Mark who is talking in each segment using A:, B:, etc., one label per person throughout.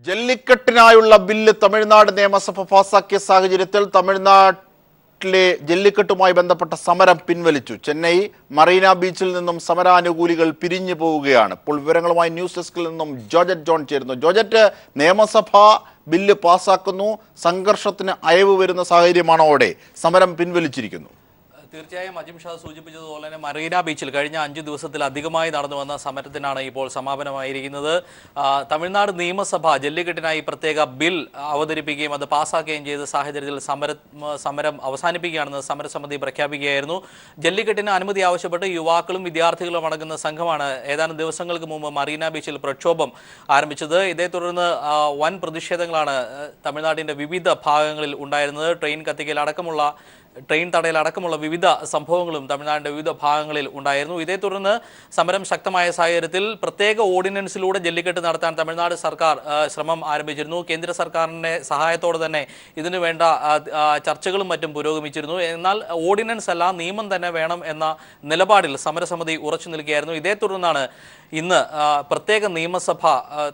A: ജല്ലിക്കെട്ടിനായുള്ള bill Tamil Nadu നിയമസഭ പാസാക്കിയ സാഹചര്യത്തിൽ തമിഴ്നാട്ടിലെ ജല്ലിക്കെട്ടുമായി ബന്ധപ്പെട്ട സമരം പിൻവലിച്ചു. ചെന്നൈ മറീന ബീച്ചിൽ നിന്നും സമരാനുകൂലികൾ പിരിഞ്ഞു പോവുകയാണ്. ഇപ്പോൾ വിവരങ്ങളുമായി ന്യൂസ് ഡെസ്കിൽ നിന്നും ജോർജറ്റ് ജോൺ ചേരുന്നു. ജോർജറ്റ്, നിയമസഭ ബില്ല് പാസാക്കുന്നു, സംഘർഷത്തിന് അയവ് വരുന്ന സാഹചര്യമാണോടെ സമരം പിൻവലിച്ചിരിക്കുന്നു?
B: തീർച്ചയായും അജിം ഷാ സൂചിപ്പിച്ചതുപോലെ തന്നെ മറീന ബീച്ചിൽ കഴിഞ്ഞ 5 ദിവസത്തിലധികമായി നടന്നു വന്ന സമരത്തിനാണ് ഇപ്പോൾ സമാപനമായിരിക്കുന്നത്. തമിഴ്നാട് നിയമസഭ ജല്ലിക്കെട്ടിനായി പ്രത്യേക ബിൽ അവതരിപ്പിക്കുകയും അത് പാസ്സാക്കുകയും ചെയ്ത സാഹചര്യത്തിൽ സമരം അവസാനിപ്പിക്കുകയാണെന്ന് സമരസമിതി പ്രഖ്യാപിക്കുകയായിരുന്നു. ജല്ലിക്കെട്ടിന് അനുമതി ആവശ്യപ്പെട്ട് യുവാക്കളും വിദ്യാർത്ഥികളും അടങ്ങുന്ന സംഘമാണ് ഏതാനും ദിവസങ്ങൾക്ക് മുമ്പ് മറീന ബീച്ചിൽ പ്രക്ഷോഭം ആരംഭിച്ചത്. ഇതേ തുടർന്ന് വൻ പ്രതിഷേധങ്ങളാണ് തമിഴ്നാടിൻ്റെ വിവിധ ഭാഗങ്ങളിൽ ഉണ്ടായിരുന്നത്. ട്രെയിൻ തടയലടക്കമുള്ള വിവിധ സംഭവങ്ങളും തമിഴ്നാടിൻ്റെ വിവിധ ഭാഗങ്ങളിൽ ഉണ്ടായിരുന്നു. ഇതേ തുടർന്ന് സമരം ശക്തമായ സാഹചര്യത്തിൽ പ്രത്യേക ഓർഡിനൻസിലൂടെ ജല്ലിക്കെട്ട് നടത്താൻ തമിഴ്നാട് സർക്കാർ ശ്രമം ആരംഭിച്ചിരുന്നു. കേന്ദ്ര സർക്കാരിൻ്റെ സഹായത്തോടെ തന്നെ ഇതിനു വേണ്ട ചർച്ചകളും മറ്റും പുരോഗമിച്ചിരുന്നു. എന്നാൽ ഓർഡിനൻസ് അല്ല, നിയമം തന്നെ വേണം എന്ന നിലപാടിൽ സമരസമിതി ഉറച്ചു നിൽക്കുകയായിരുന്നു. ഇതേ തുടർന്നാണ് ഇന്ന് പ്രത്യേക നിയമസഭ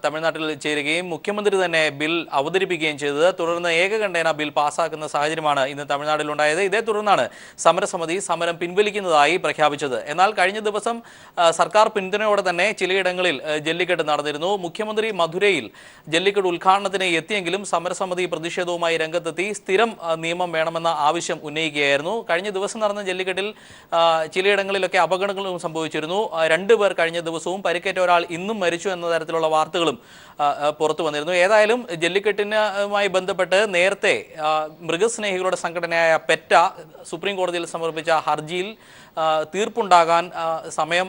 B: തമിഴ്നാട്ടിൽ ചേരുകയും മുഖ്യമന്ത്രി തന്നെ ബിൽ അവതരിപ്പിക്കുകയും ചെയ്തത്. തുടർന്ന് ഏകകണ്ഠേന ബിൽ പാസ്സാക്കുന്ന സാഹചര്യമാണ് ഇന്ന് തമിഴ്നാട്ടിലുണ്ടായത്. ഇതേ തുടർന്നാണ് സമരസമിതി സമരം പിൻവലിക്കുന്നതായി പ്രഖ്യാപിച്ചത്. എന്നാൽ കഴിഞ്ഞ ദിവസം സർക്കാർ പിന്തുണയോടെ തന്നെ ചിലയിടങ്ങളിൽ ജല്ലിക്കെട്ട് നടന്നിരുന്നു. മുഖ്യമന്ത്രി മധുരയിൽ ജല്ലിക്കെട്ട് ഉദ്ഘാടനത്തിന് എത്തിയെങ്കിലും സമരസമിതി പ്രതിഷേധവുമായി രംഗത്തെത്തി സ്ഥിരം നിയമം വേണമെന്ന ആവശ്യം ഉന്നയിക്കുകയായിരുന്നു. കഴിഞ്ഞ ദിവസം നടന്ന ജല്ലിക്കെട്ടിൽ ചിലയിടങ്ങളിലൊക്കെ അപകടങ്ങളും സംഭവിച്ചിരുന്നു. 2 പേർ കഴിഞ്ഞ ദിവസവും പരിക്കേറ്റ ഒരാൾ ഇന്നും മരിച്ചു എന്ന തരത്തിലുള്ള വാർത്തകളും പുറത്തു വന്നിരുന്നു. ഏതായാലും ജല്ലിക്കെട്ടിനുമായി ബന്ധപ്പെട്ട് നേരത്തെ മൃഗസ്നേഹികളുടെ സംഘടനയായ പെറ്റ സുപ്രീം കോടതിയിൽ സമർപ്പിച്ച ഹർജിയിൽ തീർപ്പുണ്ടാകാൻ സമയം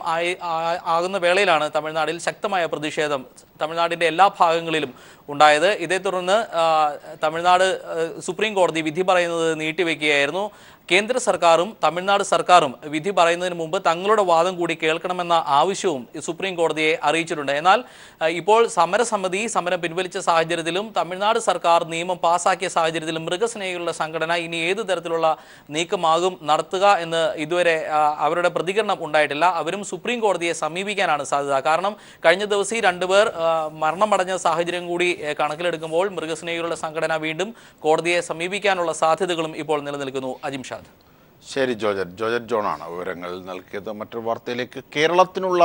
B: ആകുന്ന വേളയിലാണ് തമിഴ്നാട്ടിൽ ശക്തമായ പ്രതിഷേധം തമിഴ്നാടിൻ്റെ എല്ലാ ഭാഗങ്ങളിലും ഉണ്ടായത്. ഇതേ തുടർന്ന് തമിഴ്നാട് സുപ്രീം കോടതി വിധി പറയുന്നത് നീട്ടിവെക്കുകയായിരുന്നു. കേന്ദ്ര സർക്കാരും തമിഴ്നാട് സർക്കാരും വിധി പറയുന്നതിന് മുമ്പ് തങ്ങളുടെ വാദം കൂടി കേൾക്കണമെന്ന ആവശ്യവും സുപ്രീം കോടതിയെ അറിയിച്ചിട്ടുണ്ട്. എന്നാൽ ഇപ്പോൾ സമരസമിതി സമരം പിൻവലിച്ച സാഹചര്യത്തിലും തമിഴ്നാട് സർക്കാർ നിയമം പാസാക്കിയ സാഹചര്യത്തിലും മൃഗസ്നേഹികളുടെ സംഘടന ഇനി ഏത് തരത്തിലുള്ള നീക്കമാകും നടത്തുക എന്ന് ഇതുവരെ അവരുടെ പ്രതികരണം ഉണ്ടായിട്ടില്ല. അവരും സുപ്രീം കോടതിയെ സമീപിക്കാനാണ് സാധ്യത. കാരണം കഴിഞ്ഞ ദിവസം ഈ 2 പേർ മരണമടഞ്ഞ സാഹചര്യം കൂടി കണക്കിലെടുക്കുമ്പോൾ മൃഗസ്നേഹികളുടെ സംഘടന വീണ്ടും കോടതിയെ സമീപിക്കാനുള്ള സാധ്യതകളും ഇപ്പോൾ നിലനിൽക്കുന്നു. അജിം ഷാദ്.
A: ശരി, ജോർജറ്റ് ജോണാണ് വിവരങ്ങൾ നൽകിയത്. മറ്റൊരു വാർത്തയിലേക്ക്. കേരളത്തിനുള്ള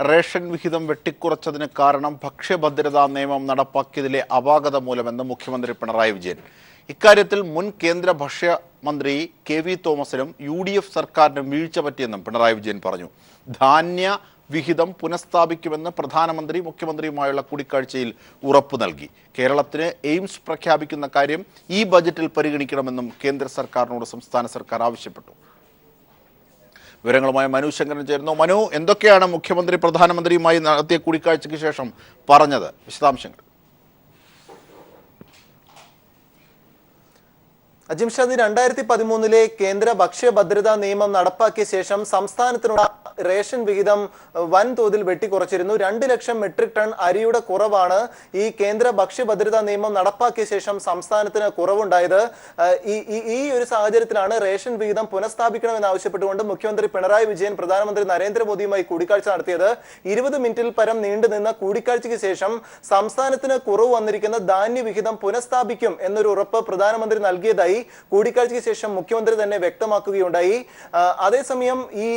A: റേഷൻ വിഹിതം വെട്ടിക്കുറച്ചതിന് കാരണം ഭക്ഷ്യഭദ്രതാ നിയമം നടപ്പാക്കിയതിലെ അപാകത മൂലമെന്ന് മുഖ്യമന്ത്രി പിണറായി വിജയൻ. ഇക്കാര്യത്തിൽ മുൻ കേന്ദ്ര ഭക്ഷ്യമന്ത്രി KV തോമസിനും UDF സർക്കാരിനും വീഴ്ച പറ്റിയെന്നും പിണറായി വിജയൻ പറഞ്ഞു. ധാന്യ വിഹിതം പുനഃസ്ഥാപിക്കുമെന്ന് പ്രധാനമന്ത്രി മുഖ്യമന്ത്രിയുമായുള്ള കൂടിക്കാഴ്ചയിൽ ഉറപ്പു നൽകി. കേരളത്തിന് എയിംസ് പ്രഖ്യാപിക്കുന്ന കാര്യം ഈ ബജറ്റിൽ പരിഗണിക്കണമെന്നും കേന്ദ്ര സർക്കാരിനോട് സംസ്ഥാന സർക്കാർ ആവശ്യപ്പെട്ടു. വിവരങ്ങളുമായി മനു ശങ്കരൻ ചേരുന്നു. മനു, എന്തൊക്കെയാണ് മുഖ്യമന്ത്രി പ്രധാനമന്ത്രിയുമായി നടത്തിയ കൂടിക്കാഴ്ചയ്ക്ക് ശേഷം പറഞ്ഞത്? വിശദാംശങ്ങൾ.
C: അജിംഷാദ്, 2013 കേന്ദ്ര ഭക്ഷ്യഭദ്രതാ നിയമം നടപ്പാക്കിയ ശേഷം സംസ്ഥാനത്തിനുള്ള റേഷൻ വിഹിതം വൻതോതിൽ വെട്ടിക്കുറച്ചിരുന്നു. 2 ലക്ഷം മെട്രിക് ടൺ അരിയുടെ കുറവാണ് ഈ കേന്ദ്ര ഭക്ഷ്യഭദ്രതാ നിയമം നടപ്പാക്കിയ ശേഷം സംസ്ഥാനത്തിന് കുറവുണ്ടായത്. ഈ ഒരു സാഹചര്യത്തിലാണ് റേഷൻ വിഹിതം പുനഃസ്ഥാപിക്കണമെന്ന് ആവശ്യപ്പെട്ടുകൊണ്ട് മുഖ്യമന്ത്രി പിണറായി വിജയൻ പ്രധാനമന്ത്രി നരേന്ദ്രമോദിയുമായി കൂടിക്കാഴ്ച നടത്തിയത്. 20 മിനിറ്റിൽ പരം നീണ്ടുനിന്ന കൂടിക്കാഴ്ചയ്ക്ക് ശേഷം സംസ്ഥാനത്തിന് കുറവ് വന്നിരിക്കുന്ന ധാന്യവിഹിതം പുനഃസ്ഥാപിക്കും എന്നൊരു ഉറപ്പ് പ്രധാനമന്ത്രി നൽകിയതായി കൂടിക്കാഴ്ചയ്ക്ക് ശേഷം മുഖ്യമന്ത്രി തന്നെ വ്യക്തമാക്കുകയുണ്ടായി. അതേസമയം ഈ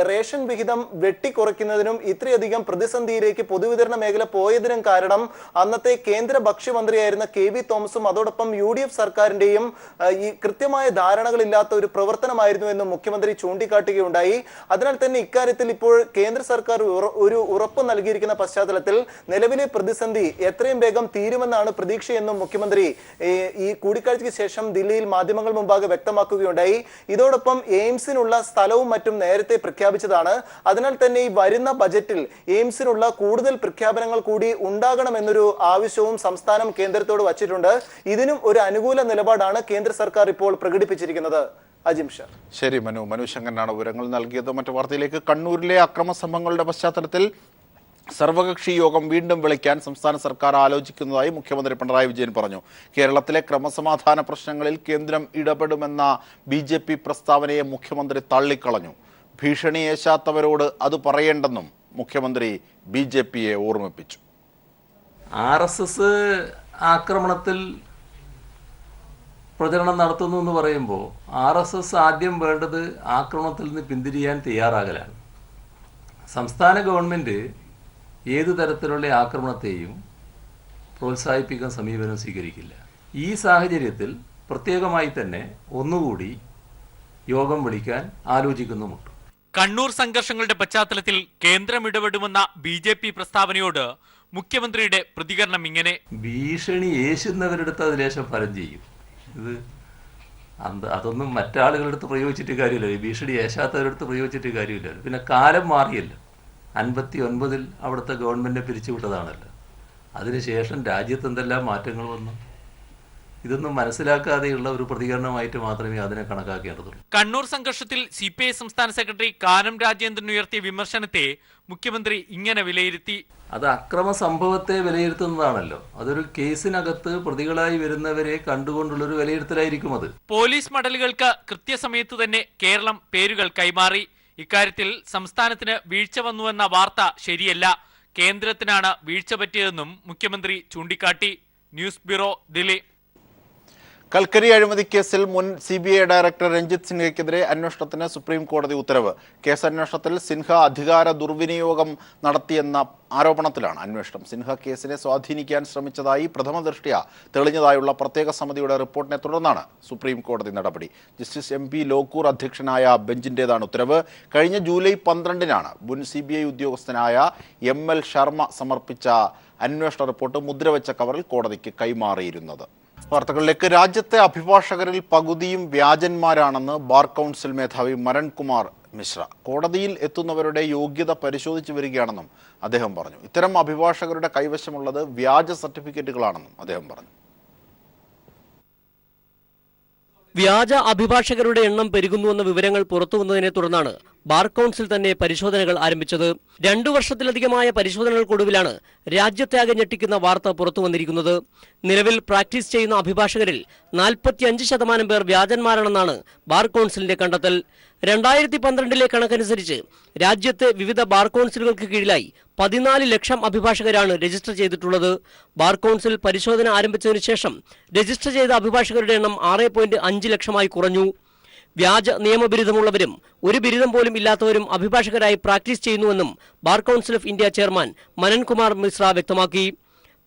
C: റേഷൻ വിഹിതം വെട്ടിക്കുറയ്ക്കുന്നതിനും ഇത്രയധികം പ്രതിസന്ധിയിലേക്ക് പൊതുവിതരണ മേഖല പോയതിനും കാരണം അന്നത്തെ കേന്ദ്ര ഭക്ഷ്യമന്ത്രിയായിരുന്ന KV തോമസും അതോടൊപ്പം UDF സർക്കാരിന്റെയും ഈ കൃത്യമായ ധാരണകളില്ലാത്ത ഒരു പ്രവർത്തനമായിരുന്നു എന്നും മുഖ്യമന്ത്രി ചൂണ്ടിക്കാട്ടുകയുണ്ടായി. അതിനാൽ തന്നെ ഇക്കാര്യത്തിൽ ഇപ്പോൾ കേന്ദ്ര സർക്കാർ ഒരു ഉറപ്പ് നൽകിയിരിക്കുന്ന പശ്ചാത്തലത്തിൽ നിലവിലെ പ്രതിസന്ധി എത്രയും വേഗം തീരുമെന്നാണ് പ്രതീക്ഷയെന്നും മുഖ്യമന്ത്രി ഈ കൂടിക്കാഴ്ചയ്ക്ക് ശേഷം ദില്ലിയിൽ മാധ്യമങ്ങൾ മുമ്പാകെ വ്യക്തമാക്കുകയുണ്ടായി. ഇതോടൊപ്പം എയിംസിനുള്ള സ്ഥലവും മറ്റും നേരത്തെ പ്രഖ്യാപിച്ചതാണ്. അതിനാൽ തന്നെ ഈ വരുന്ന ബജറ്റിൽ എയിംസിനുള്ള കൂടുതൽ പ്രഖ്യാപനങ്ങൾ കൂടി ഉണ്ടാകണമെന്നൊരു ആവശ്യവും സംസ്ഥാനം കേന്ദ്രത്തോട് വച്ചിട്ടുണ്ട്. ഇതിനും ഒരു അനുകൂല നിലപാടാണ് കേന്ദ്ര സർക്കാർ ഇപ്പോൾ പ്രകടിപ്പിച്ചിരിക്കുന്നത്. അജിം ഷാ.
A: ശരി, മനു ശങ്കരനാണ് വിവരങ്ങൾ നൽകിയത്. മറ്റു വാർത്തയിലേക്ക്. കണ്ണൂരിലെ അക്രമ സംഭവങ്ങളുടെ പശ്ചാത്തലത്തിൽ സർവകക്ഷി യോഗം വീണ്ടും വിളിക്കാൻ സംസ്ഥാന സർക്കാർ ആലോചിക്കുന്നതായി മുഖ്യമന്ത്രി പിണറായി വിജയൻ പറഞ്ഞു. കേരളത്തിലെ ക്രമസമാധാന പ്രശ്നങ്ങളിൽ കേന്ദ്രം ഇടപെടുമെന്ന BJP പ്രസ്താവനയെ മുഖ്യമന്ത്രി തള്ളിക്കളഞ്ഞു. ഭീഷണിയേശാത്തവരോട് അത് പറയേണ്ടെന്നും മുഖ്യമന്ത്രി BJPയെ ഓർമ്മിപ്പിച്ചു.
D: RSS ആക്രമണത്തിൽ പ്രചരണം നടത്തുന്നു എന്ന് പറയുമ്പോൾ RSS ആദ്യം വേണ്ടത് ആക്രമണത്തിൽ നിന്ന് പിന്തിരിയാൻ തയ്യാറാകലാണ്. സംസ്ഥാന ഗവൺമെൻറ് ഏത് തരത്തിലുള്ള ആക്രമണത്തെയും പ്രോത്സാഹിപ്പിക്കാൻ സമീപനം സ്വീകരിക്കില്ല. ഈ സാഹചര്യത്തിൽ പ്രത്യേകമായി തന്നെ ഒന്നുകൂടി യോഗം വിളിക്കാൻ ആലോചിക്കുന്നുമുണ്ട്.
E: കണ്ണൂർ സംഘർഷങ്ങളുടെ പശ്ചാത്തലത്തിൽ കേന്ദ്രം ഇടപെടുമെന്ന BJP പ്രസ്താവനയോട് മുഖ്യമന്ത്രിയുടെ പ്രതികരണം ഇങ്ങനെ:
D: ഭീഷണി ഏശുന്നവരെടുത്ത് അത് ലേശം ഫലം ചെയ്യും. ഇത് അതൊന്നും മറ്റാളുകളെടുത്ത് പ്രയോഗിച്ചിട്ട് കാര്യമില്ല. ഭീഷണി ഏശാത്തവരെടുത്ത് പ്രയോഗിച്ചിട്ട് കാര്യമില്ല. പിന്നെ കാലം മാറിയല്ലോ. 59 അവിടുത്തെ ഗവൺമെൻറ്റിനെ പിരിച്ചുവിട്ടതാണല്ലോ. അതിനുശേഷം രാജ്യത്ത് എന്തെല്ലാം മാറ്റങ്ങൾ വന്നു. ഇതൊന്നും മനസ്സിലാക്കാതെയുള്ള ഒരു പ്രതികരണമായിട്ട് മാത്രമേ അതിനെ കണക്കാക്കേണ്ടതുള്ളൂ.
E: കണ്ണൂർ സംഘർഷത്തിൽ CPI സംസ്ഥാന സെക്രട്ടറി കാനം രാജേന്ദ്രൻ ഉയർത്തിയ വിമർശനത്തെ മുഖ്യമന്ത്രി ഇങ്ങനെ വിലയിരുത്തി:
D: അത് അക്രമ സംഭവത്തെ വിലയിരുത്തുന്നതാണല്ലോ. അതൊരു കേസിനകത്ത് പ്രതികളായി വരുന്നവരെ കണ്ടുകൊണ്ടുള്ളൊരു വിലയിരുത്തലായിരിക്കും അത്.
E: പോലീസ് മടലുകൾക്ക് കൃത്യസമയത്ത് തന്നെ കേരളം പേരുകൾ കൈമാറി. ഇക്കാര്യത്തിൽ സംസ്ഥാനത്തിന് വീഴ്ച വന്നുവെന്ന വാർത്ത ശരിയല്ല. കേന്ദ്രത്തിനാണ് വീഴ്ച പറ്റിയതെന്നും മുഖ്യമന്ത്രി ചൂണ്ടിക്കാട്ടി. News bureau, Delhi.
A: കൽക്കരി അഴിമതി കേസിൽ മുൻ CBI ഡയറക്ടർ രഞ്ജിത്ത് സിൻഹയ്ക്കെതിരെ അന്വേഷണത്തിന് സുപ്രീം കോടതി ഉത്തരവ്. കേസന്വേഷണത്തിൽ സിൻഹ അധികാര ദുർവിനിയോഗം നടത്തിയെന്ന ആരോപണത്തിലാണ് അന്വേഷണം. സിൻഹ കേസിനെ സ്വാധീനിക്കാൻ ശ്രമിച്ചതായി പ്രഥമ ദൃഷ്ട്യാ തെളിഞ്ഞതായുള്ള പ്രത്യേക സമിതിയുടെ റിപ്പോർട്ടിനെ തുടർന്നാണ് സുപ്രീം കോടതി നടപടി. ജസ്റ്റിസ് MP ലോക്കൂർ അധ്യക്ഷനായ ബെഞ്ചിന്റേതാണ് ഉത്തരവ്. കഴിഞ്ഞ ജൂലൈ 12-നാണ് മുൻ CBI ഉദ്യോഗസ്ഥനായ ML ശർമ്മ സമർപ്പിച്ച അന്വേഷണ റിപ്പോർട്ട് മുദ്രവെച്ച കവറിൽ കോടതിക്ക് കൈമാറിയിരുന്നത്. വാർത്തകളിലേക്ക്. രാജ്യത്തെ അഭിഭാഷകരിൽ പകുതിയും വ്യാജന്മാരാണെന്ന് ബാർ കൗൺസിൽ മേധാവി മരൺ കുമാർ മിശ്ര കോടതിയിൽ എത്തുന്നവരുടെ യോഗ്യത പരിശോധിച്ചു വരികയാണെന്നും അദ്ദേഹം പറഞ്ഞു. ഇത്തരം അഭിഭാഷകരുടെ കൈവശമുള്ളത് വ്യാജ സർട്ടിഫിക്കറ്റുകളാണെന്നും അദ്ദേഹം പറഞ്ഞു.
F: വ്യാജ അഭിഭാഷകരുടെ എണ്ണം പെരുകുന്നുവെന്ന വിവരങ്ങൾ പുറത്തുവന്നതിനെ തുടർന്നാണ് ബാർ കൗൺസിൽ തന്നെ പരിശോധനകൾ ആരംഭിച്ചത്. 2 വർഷത്തിലധികമായ പരിശോധനകൾക്കൊടുവിലാണ് രാജ്യത്താകെ ഞെട്ടിക്കുന്ന വാർത്ത പുറത്തുവന്നിരിക്കുന്നത്. നിലവിൽ പ്രാക്ടീസ് ചെയ്യുന്ന അഭിഭാഷകരിൽ 45% പേർ വ്യാജന്മാരാണെന്നാണ് ബാർ കൗൺസിലിന്റെ കണ്ടെത്തൽ. 2012 കണക്കനുസരിച്ച് രാജ്യത്തെ വിവിധ ബാർ കൗൺസിലുകൾക്ക് കീഴിലായി 14 ലക്ഷം അഭിഭാഷകരാണ് രജിസ്റ്റർ ചെയ്തിട്ടുള്ളത്. ബാർ കൗൺസിൽ പരിശോധന ആരംഭിച്ചതിനു ശേഷം രജിസ്റ്റർ ചെയ്ത അഭിഭാഷകരുടെ എണ്ണം 6.5 ലക്ഷമായി കുറഞ്ഞു. വ്യാജ നിയമബിരുദമുള്ളവരും ഒരു ബിരുദം പോലും ഇല്ലാത്തവരും അഭിഭാഷകരായി പ്രാക്ടീസ് ചെയ്യുന്നുവെന്നും bar council of India chairman Manan Kumar Mishra വ്യക്തമാക്കി.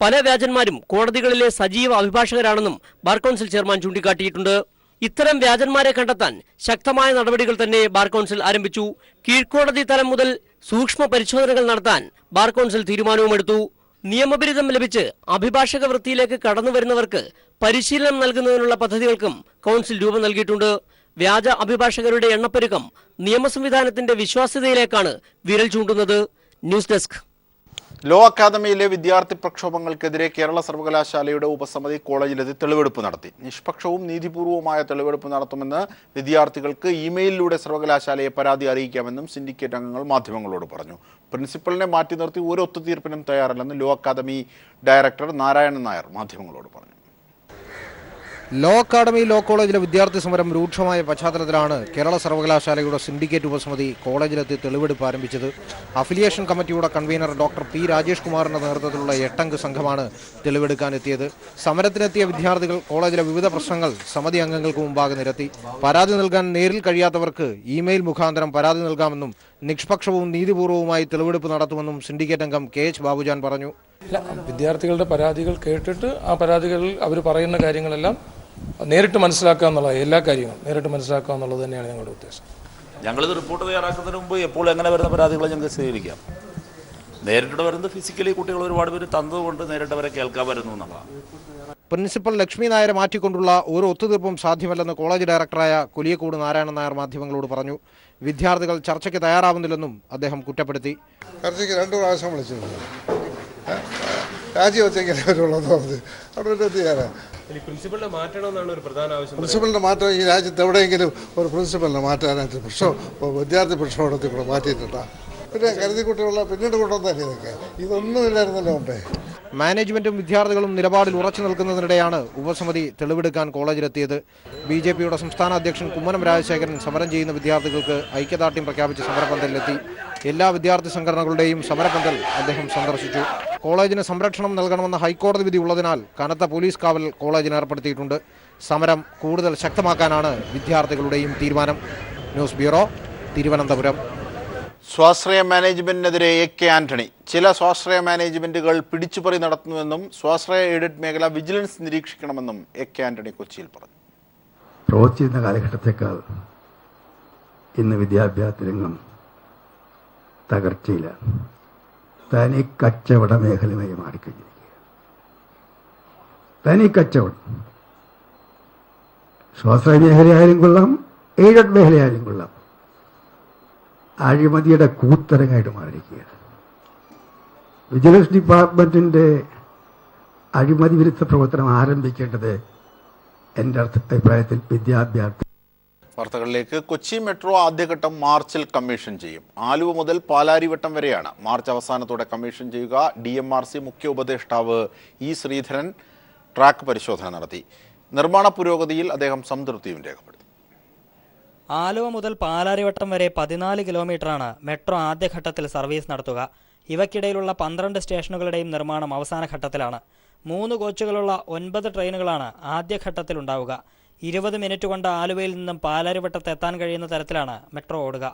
F: പല വ്യാജന്മാരും കോടതികളിലെ സജീവ അഭിഭാഷകരാണെന്നും ബാർ കൗൺസിൽ ചെയർമാൻ ചൂണ്ടിക്കാട്ടിയിട്ടുണ്ട്. ഇത്തരം വ്യാജന്മാരെ കണ്ടെത്താൻ ശക്തമായ നടപടികൾ തന്നെ ബാർ കൗൺസിൽ ആരംഭിച്ചു. കീഴ്ക്കോടതി തലം മുതൽ സൂക്ഷ്മ പരിശോധനകൾ നടത്താൻ ബാർ കൗൺസിൽ തീരുമാനവുമെടുത്തു. നിയമബിരുദം ലഭിച്ച് അഭിഭാഷക വൃത്തിയിലേക്ക് കടന്നുവരുന്നവർക്ക് പരിശീലനം നൽകുന്നതിനുള്ള പദ്ധതികൾക്കും കൗൺസിൽ രൂപം നൽകിയിട്ടുണ്ട്. വ്യാജ അഭിഭാഷകരുടെ എണ്ണപ്പെരുക്കം നിയമ സംവിധാനത്തിന്റെ വിശ്വാസ്യതയിലേക്കാണ് വിരൽ ചൂണ്ടുന്നത്. News desk.
A: ലോ അക്കാദമിയിലെ വിദ്യാർത്ഥി പ്രക്ഷോഭങ്ങൾക്കെതിരെ കേരള സർവകലാശാലയുടെ ഉപസമിതി കോളേജിലെത്തി തെളിവെടുപ്പ് നടത്തി. നിഷ്പക്ഷവും നീതിപൂർവവുമായ തെളിവെടുപ്പ് നടത്തുമെന്ന് വിദ്യാർത്ഥികൾക്ക് ഇമെയിലിലൂടെ സർവകലാശാലയെ പരാതി അറിയിക്കാമെന്നും സിൻഡിക്കേറ്റ് അംഗങ്ങൾ മാധ്യമങ്ങളോട് പറഞ്ഞു. പ്രിൻസിപ്പലിനെ മാറ്റി നിർത്തി ഒരു ഒത്തുതീർപ്പിനും തയ്യാറല്ലെന്ന് law academy director Narayanan Nair മാധ്യമങ്ങളോട് പറഞ്ഞു.
G: ലോ അക്കാദമി ലോ കോളേജിലെ വിദ്യാർത്ഥി സമരം രൂക്ഷമായ പശ്ചാത്തലത്തിലാണ് കേരള സർവകലാശാലയുടെ സിൻഡിക്കേറ്റ് ഉപസമിതി കോളേജിലെത്തി തെളിവെടുപ്പ് ആരംഭിച്ചത്. അഫിലിയേഷൻ കമ്മിറ്റിയുടെ കൺവീനർ ഡോക്ടർ P. രാജേഷ് കുമാറിന്റെ നേതൃത്വത്തിലുള്ള 8-അംഗ സംഘമാണ് തെളിവെടുക്കാനെത്തിയത്. സമരത്തിനെത്തിയ വിദ്യാർത്ഥികൾ കോളേജിലെ വിവിധ പ്രശ്നങ്ങൾ സമിതി അംഗങ്ങൾക്ക് മുമ്പാകെ നിരത്തി. പരാതി നൽകാൻ നേരിൽ കഴിയാത്തവർക്ക് ഇമെയിൽ മുഖാന്തരം പരാതി നൽകാമെന്നും നിഷ്പക്ഷവും നീതിപൂർവവുമായി തെളിവെടുപ്പ് നടത്തുമെന്നും സിൻഡിക്കേറ്റ് അംഗം KH ബാബുജാൻ പറഞ്ഞു.
H: വിദ്യാർത്ഥികളുടെ പരാതികൾ കേട്ടിട്ട് ആ പരാതികളിൽ അവർ പറയുന്ന കാര്യങ്ങളെല്ലാം നേരിട്ട് മനസ്സിലാക്കുക എന്നുള്ളത്, എല്ലാ കാര്യങ്ങളും നേരിട്ട് മനസ്സിലാക്കുക എന്നുള്ളത് തന്നെയാണ് ഞങ്ങളുടെ ഉദ്ദേശം.
I: ഞങ്ങളിത് റിപ്പോർട്ട് തയ്യാറാക്കുന്നതിന് മുമ്പ് എപ്പോൾ എങ്ങനെ വരുന്ന പരാതികളെ ഞങ്ങൾക്ക് സ്വീകരിക്കാം. നേരിട്ട് വരുന്നത് ഫിസിക്കലി കുട്ടികൾ ഒരുപാട് പേര് തന്നതുകൊണ്ട് നേരിട്ട് അവരെ കേൾക്കാൻ വരുന്നു എന്നുള്ളതാണ്.
G: പ്രിൻസിപ്പൽ ലക്ഷ്മി നായരെ മാറ്റിക്കൊണ്ടുള്ള ഒരു ഒത്തുതീർപ്പും സാധ്യമല്ലെന്ന് കോളേജ് ഡയറക്ടറായ കുലിയക്കോട് നാരായണൻ നായർ മാധ്യമങ്ങളോട് പറഞ്ഞു. വിദ്യാർത്ഥികൾ ചർച്ചയ്ക്ക് തയ്യാറാവുന്നില്ലെന്നും അദ്ദേഹം കുറ്റപ്പെടുത്തി.
J: ചർച്ചയ്ക്ക് 2 പ്രാവശ്യം വിളിച്ചിട്ടുണ്ട്. രാജിവെച്ചെങ്കിലും അവരുള്ളത് അവിടെ ചെയ്യാനാണ്. പ്രിൻസിപ്പലിനെ മാറ്റം ഈ രാജ്യത്ത് എവിടെയെങ്കിലും ഒരു പ്രിൻസിപ്പലിനെ മാറ്റാനായിട്ട് വിദ്യാർത്ഥി പ്രക്ഷോഭത്തിൽ കൂടെ മാറ്റിയിട്ടുണ്ടാ. പിന്നെ കരുതി കുട്ടികളുള്ള പിന്നീട് കൊണ്ടുവന്നല്ലേ ഇതൊക്കെ. ഇതൊന്നുമില്ലായിരുന്നല്ലോ മുമ്പേ.
G: മാനേജ്മെന്റും വിദ്യാർത്ഥികളും നിലപാടിൽ ഉറച്ചു നിൽക്കുന്നതിനിടെയാണ് ഉപസമിതി തെളിവെടുക്കാൻ കോളേജിലെത്തിയത്. BJPയുടെ സംസ്ഥാന അധ്യക്ഷൻ കുമ്മനം രാജശേഖരൻ സമരം ചെയ്യുന്ന വിദ്യാർത്ഥികൾക്ക് ഐക്യദാർഢ്യം പ്രഖ്യാപിച്ച് സമരപന്തലിലെത്തി. എല്ലാ വിദ്യാർത്ഥി സംഘടനകളുടെയും സമരപന്തൽ അദ്ദേഹം സന്ദർശിച്ചു. കോളേജിന് സംരക്ഷണം നൽകണമെന്ന ഹൈക്കോടതി വിധി ഉള്ളതിനാൽ കനത്ത പോലീസ് കാവൽ കോളേജിന് ഏർപ്പെടുത്തിയിട്ടുണ്ട്. സമരം കൂടുതൽ ശക്തമാക്കാനാണ് വിദ്യാർത്ഥികളുടെയും തീരുമാനം. News bureau, Thiruvananthapuram.
A: സ്വാശ്രയ മാനേജ്മെന്റിനെതിരെ AK ആന്റണി. ചില സ്വാശ്രയ മാനേജ്മെന്റുകൾ പിടിച്ചുപറി നടത്തുന്നുവെന്നും സ്വാശ്രയ എയ്ഡഡ് മേഖല വിജിലൻസ് നിരീക്ഷിക്കണമെന്നും AK ആന്റണി കൊച്ചിയിൽ പറഞ്ഞു.
K: പ്രവർത്തിച്ചിരുന്ന കാലഘട്ടത്തേക്കാൾ ഇന്ന് വിദ്യാഭ്യാസ രംഗം തകർച്ചയില്ല. തനി കച്ചവട മേഖലയായി മാറിക്കഴിഞ്ഞിരിക്കുക. തനി കച്ചവടം. സ്വാശ്രയ മേഖലയായാലും കൊള്ളാം, എയ്ഡഡ് മേഖലയായാലും കൊള്ളാം, അഴിമതിയുടെ കൂത്തരങ്ങായിട്ട് മാറിയിരിക്കുകയാണ്. വിജിലൻസ് ഡിപ്പാർട്ട്മെന്റിന്റെ അഴിമതി വിരുദ്ധ പ്രവർത്തനം ആരംഭിക്കേണ്ടത് എൻ്റെ അഭിപ്രായത്തിൽ വിദ്യാഭ്യാസ.
A: വാർത്തകളിലേക്ക്. കൊച്ചി മെട്രോ ആദ്യഘട്ടം മാർച്ചിൽ കമ്മീഷൻ ചെയ്യും. ആലുവ മുതൽ പാലാരിവട്ടം വരെയാണ് മാർച്ച് അവസാനത്തോടെ കമ്മീഷൻ ചെയ്യുക. DMRC മുഖ്യ ഉപദേഷ്ടാവ് E. ശ്രീധരൻ ട്രാക്ക് പരിശോധന നടത്തി. നിർമ്മാണ പുരോഗതിയിൽ അദ്ദേഹം സംതൃപ്തിയും രേഖപ്പെടുത്തി.
L: ആലുവ മുതൽ പാലാരിവട്ടം വരെ 14 കിലോമീറ്ററാണ് മെട്രോ ആദ്യഘട്ടത്തിൽ സർവീസ് നടത്തുക. ഇവയ്ക്കിടയിലുള്ള 12 സ്റ്റേഷനുകളുടെയും നിർമ്മാണം അവസാന ഘട്ടത്തിലാണ്. 3 കോച്ചുകളുള്ള 9 ട്രെയിനുകളാണ് ആദ്യഘട്ടത്തിലുണ്ടാവുക. 20 മിനിറ്റ് കൊണ്ട് ആലുവയിൽ നിന്നും പാലാരിവട്ടത്ത് എത്താൻ കഴിയുന്ന തരത്തിലാണ് മെട്രോ ഓടുക.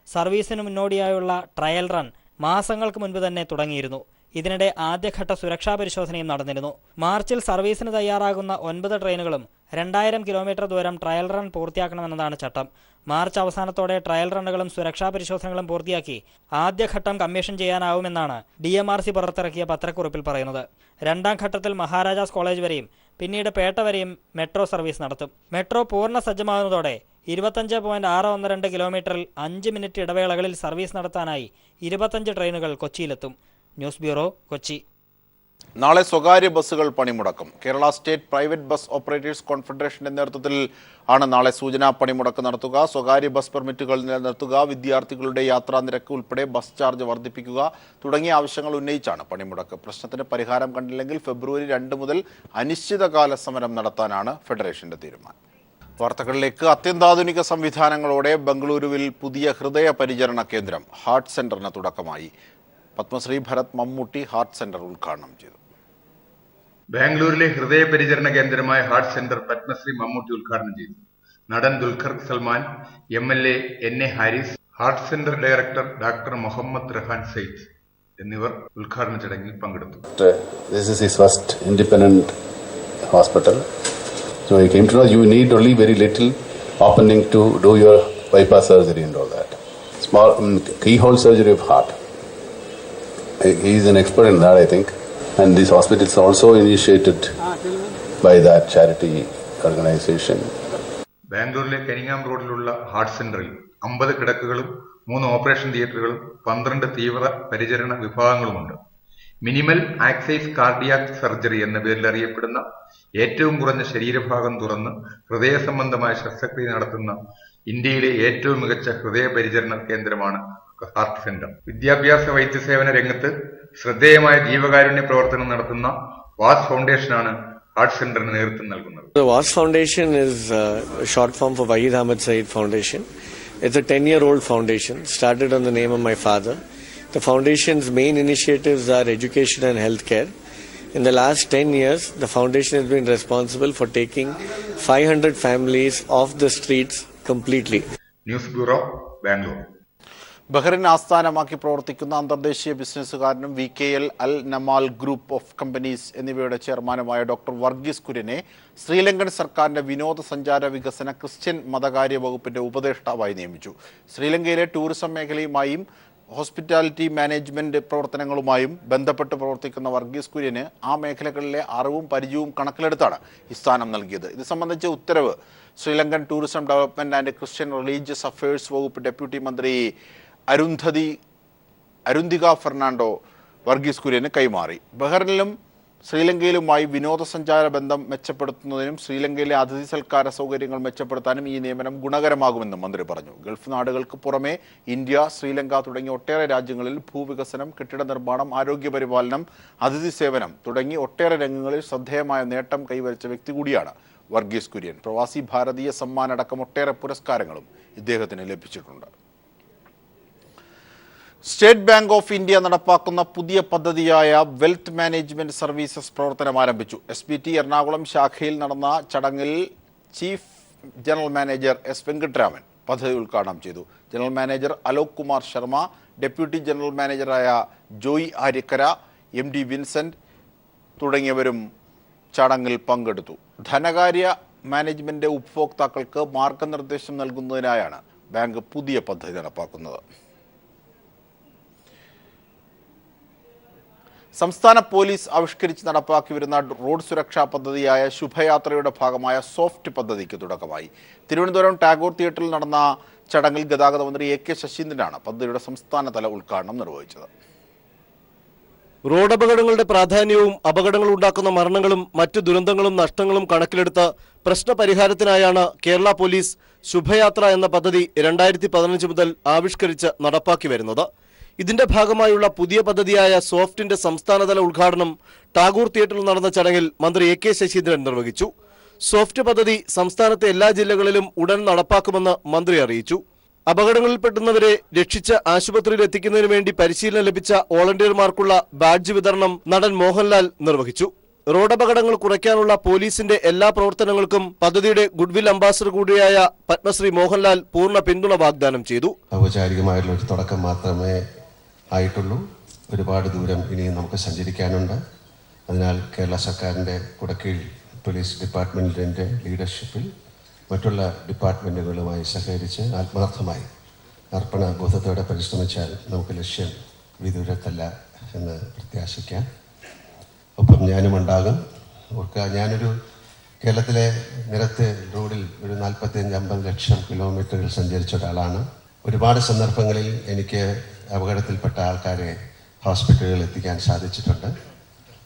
L: സർവീസിന് മുന്നോടിയായുള്ള ട്രയൽ റൺ മാസങ്ങൾക്ക് മുൻപ് തന്നെ തുടങ്ങിയിരുന്നു. ഇതിനിടെ ആദ്യഘട്ട സുരക്ഷാ പരിശോധനയും നടന്നിരുന്നു. മാർച്ചിൽ സർവീസിന് തയ്യാറാകുന്ന 9 ട്രെയിനുകളും 2000 കിലോമീറ്റർ ദൂരം ട്രയൽ റൺ പൂർത്തിയാക്കണമെന്നതാണ് ചട്ടം. മാർച്ച് അവസാനത്തോടെ ട്രയൽ റണ്ണുകളും സുരക്ഷാ പരിശോധനകളും പൂർത്തിയാക്കി ആദ്യഘട്ടം കമ്മീഷൻ ചെയ്യാനാവുമെന്നാണ് DMRC പുറത്തിറക്കിയ പത്രക്കുറിപ്പിൽ പറയുന്നത്. രണ്ടാം ഘട്ടത്തിൽ മഹാരാജാസ് കോളേജ് വരെയും പിന്നീട് പേട്ട വരെയും മെട്രോ സർവീസ് നടത്തും. മെട്രോ പൂർണ്ണ സജ്ജമാകുന്നതോടെ 25.612 കിലോമീറ്ററിൽ 5 മിനിറ്റ് ഇടവേളകളിൽ സർവീസ് നടത്താനായി 25 ട്രെയിനുകൾ കൊച്ചിയിലെത്തും. News bureau, Kochi.
A: നാളെ സ്വകാര്യ ബസ്സുകൾ പണിമുടക്കും. Kerala state private bus operators കോൺഫെഡറേഷന്റെ നേതൃത്വത്തിൽ ആണ് നാളെ സൂചനാ പണിമുടക്ക് നടത്തുക. സ്വകാര്യ ബസ് പെർമിറ്റുകൾ നിലനിർത്തുക, വിദ്യാർത്ഥികളുടെ യാത്രാ നിരക്ക് ഉൾപ്പെടെ ബസ് ചാർജ് വർദ്ധിപ്പിക്കുക തുടങ്ങിയ ആവശ്യങ്ങൾ ഉന്നയിച്ചാണ് പണിമുടക്ക്. പ്രശ്നത്തിന് പരിഹാരം കണ്ടില്ലെങ്കിൽ ഫെബ്രുവരി 2 മുതൽ അനിശ്ചിതകാല സമരം നടത്താനാണ് ഫെഡറേഷന്റെ തീരുമാനം. വാർത്തകളിലേക്ക്. അത്യന്താധുനിക സംവിധാനങ്ങളോടെ ബംഗളൂരുവിൽ പുതിയ ഹൃദയ പരിചരണ കേന്ദ്രം ഹാർട്ട് സെന്ററിന് തുടക്കമായി. പത്മശ്രീ ഭരത് മമ്മൂട്ടി ഹാർട്ട് സെന്റർ ഉദ്ഘാടനം ചെയ്തു.
M: ബാംഗ്ലൂരിലെ ഹൃദയ പരിചരണ കേന്ദ്രമായ ഹാർട്ട് സെന്റർ പത്മശ്രീ മമ്മൂട്ടി ഉദ്ഘാടനം ചെയ്തു. നടൻ Dulquer Salmaan, MLA NA Haris, heart centre director doctor Muhammad Rehan Sayyid എന്നിവർ ഉദ്ഘാടന ചടങ്ങിൽ പങ്കെടുത്തു.
N: This is his first independent hospital. So he came to know you need only very little opening to do your bypass surgery and all that. Small keyhole surgery of heart. He is an expert in that, I think. And this hospital is also initiated by that charity organization.
M: ബാംഗ്ലൂരിലെ കനിങ്ങാം റോഡിലുള്ള heart സെന്ററിൽ 50 കിടക്കുകളും 3 operation തിയേറ്ററുകളും 12 തീവ്ര പരിചരണ വിഭാഗങ്ങളുമുണ്ട്. Minimal ആക്സൈസ് cardiac surgery എന്ന പേരിൽ അറിയപ്പെടുന്ന ഏറ്റവും കുറഞ്ഞ ശരീരഭാഗം തുറന്ന് ഹൃദയ സംബന്ധമായ ശസ്ത്രക്രിയ നടത്തുന്ന ഇന്ത്യയിലെ ഏറ്റവും മികച്ച ഹൃദയ പരിചരണ കേന്ദ്രമാണ് ഹാർട്ട് സെന്റർ. വിദ്യാഭ്യാസ വൈദ്യസേവന രംഗത്ത് ശ്രദ്ധേയമായ ജീവകാരുണ്യ പ്രവർത്തനം നടത്തുന്ന വാസ് ഫൗണ്ടേഷനാണ് ഹാർട്ട് സെന്ററിന് നേതൃത്വം നൽകുന്നത്.
O: The WAS Foundation is a short form for Wahid Ahmed Saeed Foundation. It's a 10-year-old foundation started on the name of my father. The foundation's main initiatives are education and healthcare. In the last 10 years, the foundation has been responsible for taking 500 families off the streets completely.
M: News bureau, Bangalore.
A: Bahrain ആസ്ഥാനമാക്കി പ്രവർത്തിക്കുന്ന അന്തർദേശീയ ബിസിനസ്സുകാരനും VKL Al Namal group of companies എന്നിവയുടെ ചെയർമാനുമായ doctor Varghese കുര്യനെ Sri Lankan സർക്കാരിന്റെ വിനോദസഞ്ചാര വികസന Christian മതകാര്യ വകുപ്പിന്റെ ഉപദേഷ്ടാവായി നിയമിച്ചു. ശ്രീലങ്കയിലെ ടൂറിസം മേഖലയുമായും ഹോസ്പിറ്റാലിറ്റി മാനേജ്മെന്റ് പ്രവർത്തനങ്ങളുമായും ബന്ധപ്പെട്ട് പ്രവർത്തിക്കുന്ന വർഗീസ് കുര്യന് ആ മേഖലകളിലെ അറിവും പരിചയവും കണക്കിലെടുത്താണ് ഈ സ്ഥാനം നൽകിയത്. ഇത് സംബന്ധിച്ച ഉത്തരവ് Sri Lankan tourism development and Christian religious affairs വകുപ്പ് ഡെപ്യൂട്ടി മന്ത്രി അരുന്ധിക ഫെർണാണ്ടോ വർഗീസ് കുര്യന് കൈമാറി. ബഹ്റിനിലും ശ്രീലങ്കയിലുമായി വിനോദസഞ്ചാര ബന്ധം മെച്ചപ്പെടുത്തുന്നതിനും ശ്രീലങ്കയിലെ അതിഥി സൽക്കാര സൗകര്യങ്ങൾ മെച്ചപ്പെടുത്താനും ഈ നിയമനം ഗുണകരമാകുമെന്നും മന്ത്രി പറഞ്ഞു. ഗൾഫ് നാടുകൾക്ക് പുറമെ ഇന്ത്യ, ശ്രീലങ്ക തുടങ്ങിയ ഒട്ടേറെ രാജ്യങ്ങളിൽ ഭൂവികസനം, കെട്ടിട നിർമ്മാണം, ആരോഗ്യപരിപാലനം, അതിഥി സേവനം തുടങ്ങി ഒട്ടേറെ രംഗങ്ങളിൽ ശ്രദ്ധേയമായ നേട്ടം കൈവരിച്ച വ്യക്തി കൂടിയാണ് വർഗീസ് കുര്യൻ. പ്രവാസി ഭാരതീയ സമ്മാൻ അടക്കം ഒട്ടേറെ പുരസ്കാരങ്ങളും ഇദ്ദേഹത്തിന് ലഭിച്ചിട്ടുണ്ട്. സ്റ്റേറ്റ് ബാങ്ക് ഓഫ് ഇന്ത്യ നടപ്പാക്കുന്ന പുതിയ പദ്ധതിയായ വെൽത്ത് മാനേജ്മെന്റ് സർവീസസ് പ്രവർത്തനം ആരംഭിച്ചു. SBT എറണാകുളം ശാഖയിൽ നടന്ന ചടങ്ങിൽ chief general manager S. Venkataraman പദ്ധതി ഉദ്ഘാടനം ചെയ്തു. General manager Alok Kumar Sharma, deputy general മാനേജറായ ജോയി ആര്യക്കര, MD വിൻസെന്റ് തുടങ്ങിയവരും ചടങ്ങിൽ പങ്കെടുത്തു. ധനകാര്യ മാനേജ്മെന്റ് ഉപഭോക്താക്കൾക്ക് മാർഗനിർദ്ദേശം നൽകുന്നതിനായാണ് ബാങ്ക് പുതിയ പദ്ധതി നടപ്പാക്കുന്നത്. സംസ്ഥാന പോലീസ് ആവിഷ്കരിച്ച് നടപ്പാക്കി വരുന്ന റോഡ് സുരക്ഷാ പദ്ധതിയായ ശുഭയാത്രയുടെ ഭാഗമായ സോഫ്റ്റ് പദ്ധതിക്ക് തുടക്കമായി. തിരുവനന്തപുരം ടാഗോർ തിയേറ്ററിൽ നടന്ന ചടങ്ങിൽ ഗതാഗത മന്ത്രി AK ശശീന്ദ്രനാണ് പദ്ധതിയുടെ സംസ്ഥാനതല ഉദ്ഘാടനം നിർവഹിച്ചത്.
F: റോഡ് അപകടങ്ങളുടെ പ്രാധാന്യവും അപകടങ്ങൾ ഉണ്ടാക്കുന്ന മരണങ്ങളും മറ്റു ദുരന്തങ്ങളും നഷ്ടങ്ങളും കണക്കിലെടുത്ത് പ്രശ്നപരിഹാരത്തിനായാണ് കേരള പോലീസ് ശുഭയാത്ര എന്ന പദ്ധതി 2015 മുതൽ ആവിഷ്കരിച്ച് നടപ്പാക്കി വരുന്നത്. ഇതിന്റെ ഭാഗമായുള്ള പുതിയ പദ്ധതിയായ സോഫ്റ്റിന്റെ സംസ്ഥാനതല ഉദ്ഘാടനം ടാഗോർ തിയേറ്ററിൽ നടന്ന ചടങ്ങിൽ മന്ത്രി AK ശശീന്ദ്രൻ നിർവഹിച്ചു. സോഫ്റ്റ് പദ്ധതി സംസ്ഥാനത്തെ എല്ലാ ജില്ലകളിലും ഉടൻ നടപ്പാക്കുമെന്ന് മന്ത്രി അറിയിച്ചു. അപകടങ്ങളിൽപ്പെടുന്നവരെ രക്ഷിച്ച് ആശുപത്രിയിൽ എത്തിക്കുന്നതിനു വേണ്ടി പരിശീലനം ലഭിച്ച വോളണ്ടിയർമാർക്കുള്ള ബാഡ്ജ് വിതരണം നടൻ മോഹൻലാൽ നിർവഹിച്ചു. റോഡപകടങ്ങൾ കുറയ്ക്കാനുള്ള പോലീസിന്റെ എല്ലാ പ്രവർത്തനങ്ങൾക്കും പദ്ധതിയുടെ ഗുഡ്വിൽ അംബാസഡർ കൂടിയായ പത്മശ്രീ മോഹൻലാൽ പൂർണ്ണ പിന്തുണ വാഗ്ദാനം ചെയ്തു.
P: ഔപചാരികമായിട്ടുള്ള ഒരു തുടക്കം മാത്രമേ ആയിട്ടുള്ളൂ. ഒരുപാട് ദൂരം ഇനിയും നമുക്ക് സഞ്ചരിക്കാനുണ്ട്. അതിനാൽ കേരള സർക്കാരിൻ്റെ കുടക്കീഴിൽ പോലീസ് ഡിപ്പാർട്ട്മെൻറ്റിൻ്റെ ലീഡർഷിപ്പിൽ മറ്റുള്ള ഡിപ്പാർട്ട്മെൻറ്റുകളുമായി സഹകരിച്ച് ആത്മാർത്ഥമായി അർപ്പണബോധത്തോടെ പരിശ്രമിച്ചാൽ നമുക്ക് ലക്ഷ്യം വിദൂരത്തല്ല എന്ന് പ്രത്യാശിക്കാം. ഒപ്പം ഞാനും ഉണ്ടാകും. ഓർക്കുക, ഞാനൊരു കേരളത്തിലെ നിരത്ത് റോഡിൽ ഒരു 45-50 ലക്ഷം കിലോമീറ്ററുകൾ സഞ്ചരിച്ച ഒരാളാണ്. ഒരുപാട് സന്ദർഭങ്ങളിൽ എനിക്ക് അപകടത്തിൽപ്പെട്ട ആൾക്കാരെ ഹോസ്പിറ്റലുകളിൽ എത്തിക്കാൻ സാധിച്ചിട്ടുണ്ട്.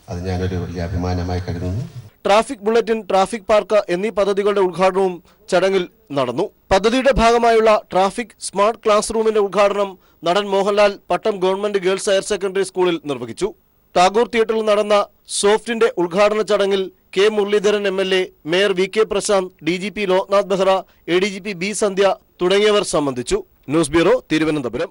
P: അത് ഞാനൊരു വലിയ അഭിമാനമായി കരുതുന്നു.
F: ട്രാഫിക് ബുള്ളറ്റിൻ, ട്രാഫിക് പാർക്ക് എന്നീ പദ്ധതികളുടെ ഉദ്ഘാടനവും ചടങ്ങിൽ നടന്നു. പദ്ധതിയുടെ ഭാഗമായുള്ള ട്രാഫിക് സ്മാർട്ട് ക്ലാസ് റൂമിന്റെ ഉദ്ഘാടനം നടൻ Mohanlal Pattom government girls higher secondary സ്കൂളിൽ നിർവഹിച്ചു. ടാഗോർ തിയേറ്ററിൽ നടന്ന സോഫ്റ്റിന്റെ ഉദ്ഘാടന ചടങ്ങിൽ K. Muraleedharan MLA, mayor VK Prashanth, DGP Loknath Behra, ADGP B. Sandhya തുടങ്ങിയവർ സംബന്ധിച്ചു. News bureau, Thiruvananthapuram.